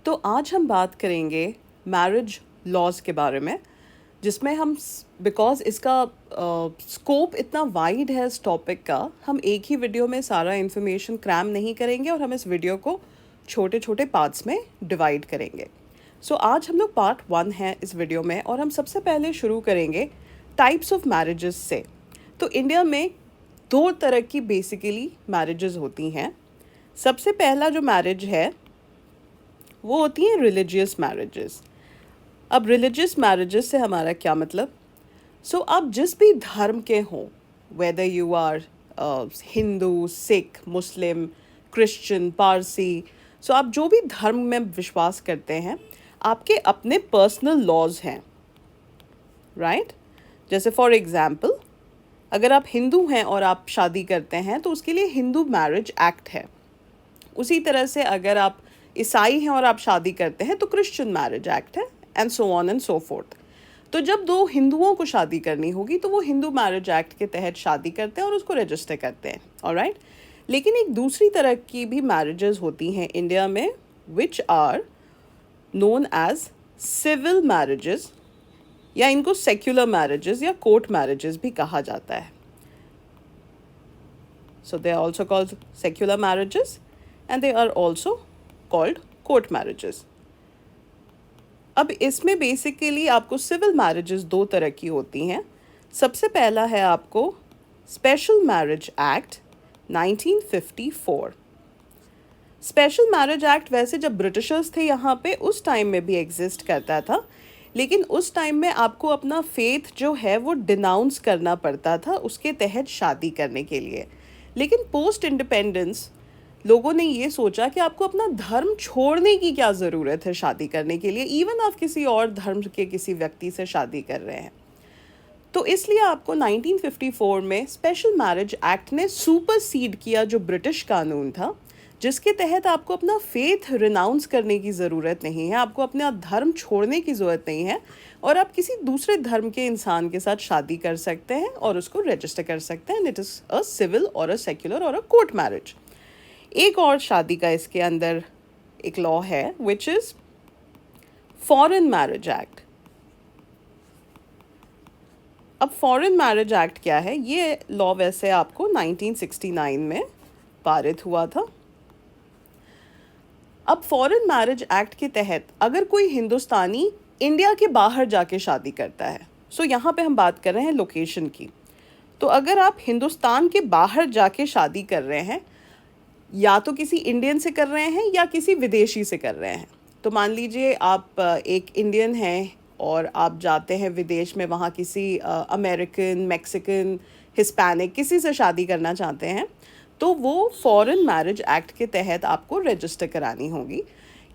तो आज हम बात करेंगे मैरिज लॉज के बारे में, जिसमें हम बिकॉज इसका स्कोप इतना वाइड है इस टॉपिक का, हम एक ही वीडियो में सारा इन्फॉर्मेशन क्रैम नहीं करेंगे और हम इस वीडियो को छोटे छोटे पार्ट्स में डिवाइड करेंगे। सो आज हम लोग पार्ट 1 है इस वीडियो में, और हम सबसे पहले शुरू करेंगे टाइप्स ऑफ मैरिजेस से। तो इंडिया में 2 तरह की बेसिकली मैरिजेस होती हैं। सबसे पहला जो मैरिज है वो होती हैं रिलीजियस मैरिजेस। अब रिलीजियस मैरिजेस से हमारा क्या मतलब? सो आप जिस भी धर्म के हों, whether you are Hindu, Sikh, Muslim, Christian, Parsi, so आप जो भी धर्म में विश्वास करते हैं, आपके अपने पर्सनल लॉज हैं, राइट? जैसे फॉर एग्जाम्पल, अगर आप हिंदू हैं और आप शादी करते हैं तो उसके लिए हिंदू मैरिज एक्ट है। उसी तरह से अगर आप ईसाई हैं और आप शादी करते हैं तो क्रिश्चियन मैरिज एक्ट है, and so on and so fourth. तो जब 2 हिंदुओं को शादी करनी होगी तो वो हिंदू मैरिज एक्ट के तहत शादी करते हैं और उसको रजिस्टर करते हैं, ऑलराइट। लेकिन एक दूसरी तरह की भी मैरिजेस होती हैं इंडिया में, which are known as civil marriages, या इनको सेक्युलर मैरिजेस या कोर्ट मैरिजेस भी कहा जाता है। So they are also called secular marriages and they are also called court marriages. अब इसमें बेसिकली आपको सिविल मैरिजेस 2 तरह की होती हैं। सबसे पहला है आपको special marriage act 1954। Special marriage act वैसे जब ब्रिटिशर्स थे यहाँ पे उस टाइम में भी एग्जिस्ट करता था, लेकिन उस टाइम में आपको अपना फेथ जो है वो डिनाउंस करना पड़ता था उसके तहत शादी करने के लिए। लेकिन पोस्ट इंडिपेंडेंस लोगों ने ये सोचा कि आपको अपना धर्म छोड़ने की क्या ज़रूरत है शादी करने के लिए, इवन आप किसी और धर्म के किसी व्यक्ति से शादी कर रहे हैं। तो इसलिए आपको 1954 में स्पेशल मैरिज एक्ट ने सुपरसीड किया जो ब्रिटिश कानून था, जिसके तहत आपको अपना फेथ रिनाउंस करने की ज़रूरत नहीं है, आपको अपना धर्म छोड़ने की ज़रूरत नहीं है, और आप किसी दूसरे धर्म के इंसान के साथ शादी कर सकते हैं और उसको रजिस्टर कर सकते हैं। इट इज़ अ सिविल और अ सेक्युलर और अ कोर्ट मैरिज। एक और शादी का इसके अंदर एक लॉ है which is foreign marriage act. अब फॉरेन मैरिज एक्ट क्या है? ये लॉ वैसे आपको 1969 में पारित हुआ था। अब फॉरेन मैरिज एक्ट के तहत अगर कोई हिंदुस्तानी इंडिया के बाहर जाके शादी करता है, सो यहाँ पे हम बात कर रहे हैं लोकेशन की, तो अगर आप हिंदुस्तान के बाहर जाके शादी कर रहे हैं, या तो किसी इंडियन से कर रहे हैं या किसी विदेशी से कर रहे हैं, तो मान लीजिए आप एक इंडियन हैं और आप जाते हैं विदेश में, वहाँ किसी अमेरिकन, मैक्सिकन, हिस्पैनिक किसी से शादी करना चाहते हैं, तो वो फॉरेन मैरिज एक्ट के तहत आपको रजिस्टर करानी होगी।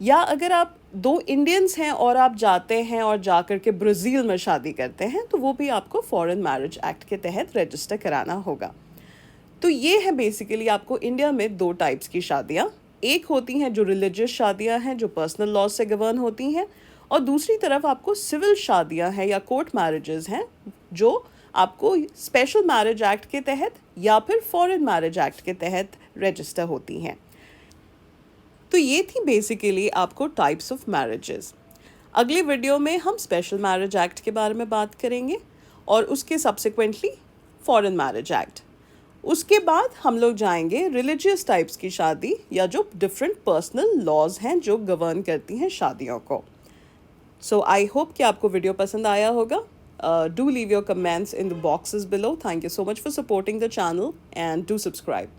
या अगर आप 2 इंडियंस हैं और आप जाते हैं और जाकर के ब्राज़ील में शादी करते हैं, तो वो भी आपको फॉरेन मैरिज एक्ट के तहत रजिस्टर कराना होगा। तो ये है बेसिकली आपको इंडिया में 2 टाइप्स की शादियाँ। एक होती हैं जो रिलीजियस शादियाँ हैं जो पर्सनल लॉ से गवर्न होती हैं, और दूसरी तरफ आपको सिविल शादियाँ हैं या कोर्ट मैरिजेस हैं जो आपको स्पेशल मैरिज एक्ट के तहत या फिर फॉरेन मैरिज एक्ट के तहत रजिस्टर होती हैं। तो ये थी बेसिकली आपको टाइप्स ऑफ मैरिजेस। अगले वीडियो में हम स्पेशल मैरिज एक्ट के बारे में बात करेंगे और उसके सब्सिक्वेंटली फॉरेन मैरिज एक्ट। उसके बाद हम लोग जाएंगे रिलीजियस टाइप्स की शादी, या जो डिफरेंट पर्सनल लॉज हैं जो गवर्न करती हैं शादियों को। सो आई होप कि आपको वीडियो पसंद आया होगा। Do leave your comments in the boxes below. Thank you so much for supporting the channel and do subscribe.